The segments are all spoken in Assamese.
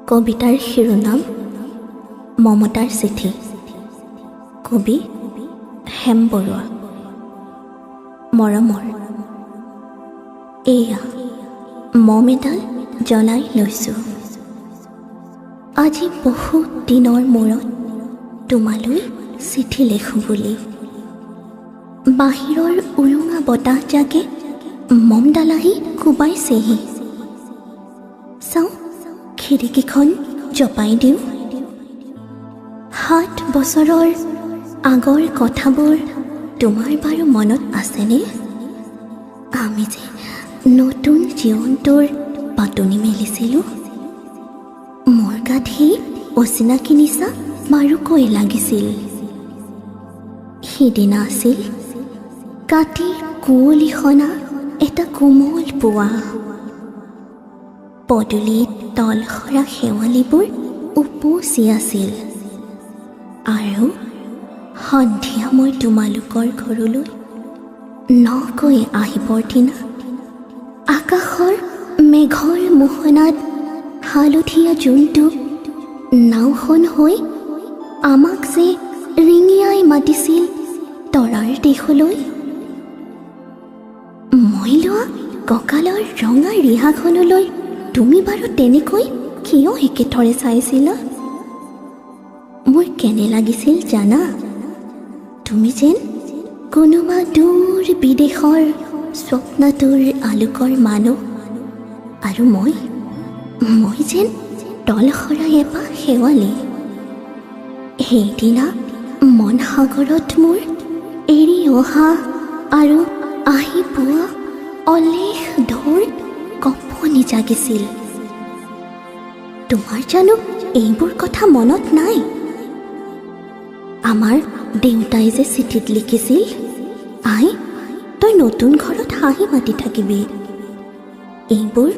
কবিতাৰ শিৰোনাম মমতাৰ চিঠি। কবি হেম বৰুৱা। মৰমৰ এয়া মম এডাল জ্বলাই লৈছোঁ। আজি বহু দিনৰ মূৰত তোমালৈ চিঠি লিখোঁ বুলি। বাহিৰৰ উৰুঙা বতাহ জাগে মমডালাহি কোবাইছেহি। চাওঁ খিৰিকীখন জপাই দিওঁ। 7 বছৰৰ আগৰ কথাবোৰ তোমাৰ বাৰু মনত আছেনে? আমি যে নতুন জীৱনটোৰ পাতনি মেলিছিলোঁ। মোৰ গাত সেই অচিনাকি নিচা বাৰুকৈ লাগিছিল। সিদিনা আছিল কাতিৰ কুঁৱলী সনা এটা কোমল পুৱা। পদূলিত তলসৰা শেৱালিবোৰ উপচি আছিল আৰু সন্ধিয়া মই তোমালোকৰ ঘৰলৈ নকৈ আহিবৰ দিনা আকাশৰ মেঘৰ মোহনাত হালধীয়া জোনটো নাওখন হৈ আমাক যে ৰিঙিয়াই মাতিছিল তৰাৰ দেশলৈ। মই লোৱা কঁকালৰ ৰঙা ৰিহাখনলৈ তুমি বাৰু তেনেকৈ কিয় একেথৰে চাইছিলা? মোৰ কেনে লাগিছিল জানা? তুমি যেন কোনোবা দূৰ বিদেশৰ স্বপ্নটোৰ আলোকৰ মানুহ আৰু মই যেন তলসৰা এপাহ শেৱালি। সেইদিনা মন সাগৰত মোৰ এৰি অহা আৰু আহি পোৱা অলেখ ঢৌৰ কঁপনি জাগিছিল। তোমাৰ জানো এইবোৰ কথা মনত নাই? আমাৰ দেউতাই যে চিঠিত লিখিছিল, আই তই নতুন ঘৰত হাঁহি মাতি থাকিবি। এইবোৰ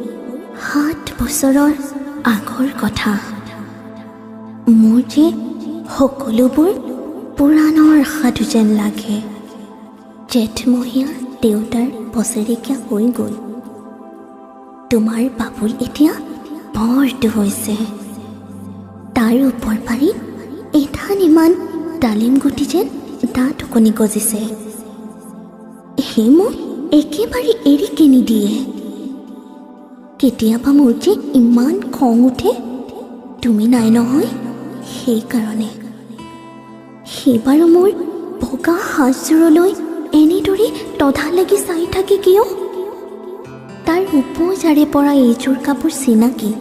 7 বছৰৰ আগৰ কথা। মোৰ যে সকলোবোৰ পুৰাণৰ সাধু যেন লাগে। জেঠমহীয়া দেউতাৰ বছেৰেকীয়া হৈ গ'ল। তোমাৰ বাবুল এতিয়া বৰটো হৈছে। তাৰ ওপৰ পাৰি এধান ইমান ডালিম গুটি যেন দাঁত ওকণি গজিছে। সি মোক একেবাৰে এৰি কিনি দিয়ে। কেতিয়াবা মোৰ যে ইমান খং উঠে, তুমি নাই নহয় সেইকাৰণে। সেইবাৰো মোৰ বগা সাজযোৰলৈ এনেদৰে তধা লাগি চাই থাকে কিয়? তাৰ উপজাৰে পৰা এইযোৰ কাপোৰ চিনাকি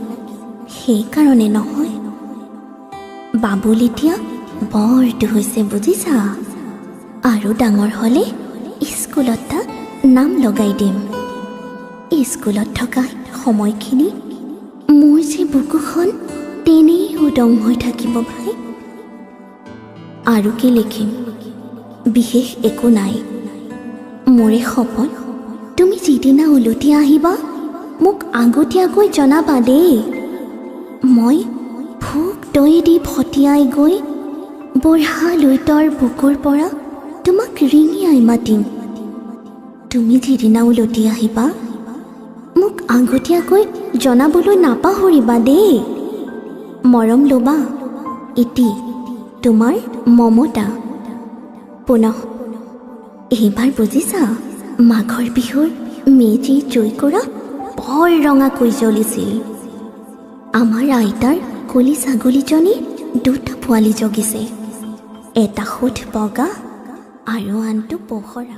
সেইকাৰণে নহয়। বাবুল এতিয়া বৰটো হৈছে বুজিছা। আৰু ডাঙৰ হ'লে স্কুলত তাক নাম লগাই দিম। স্কুলত থকা সময়খিনি মোৰ যে বুকুখন তেনেই উদং হৈ থাকিব ভাই। আৰু কি লিখিম? বিশেষ একো নাই। মোৰে সপোন তুমি যিদিনা উলটি আহিবা মোক আগতীয়াকৈ জনাবা দেই। মই ভোক দৈ দি ভটিয়াই গৈ বুঢ়া লুইতৰ বুকুৰ পৰা তোমাক ৰিঙিয়াই মাতিম। তুমি যিদিনা উলটি আহিবা মোক আগতীয়াকৈ জনাবলৈ নাপাহৰিবা দেই। মৰম ল'বা। ইতি তোমাৰ মমতা। পুনঃ এইবাৰ বুজিছা, মাঘৰ বিহুৰ মেজি জুইকুৰা বৰ ৰঙাকৈ জ্বলিছিল। আমাৰ আইতাৰ কলি ছাগলীজনী 2টা পোৱালি জগিছে। এটা সোঁঠ বগা আৰু আনটো পহৰা।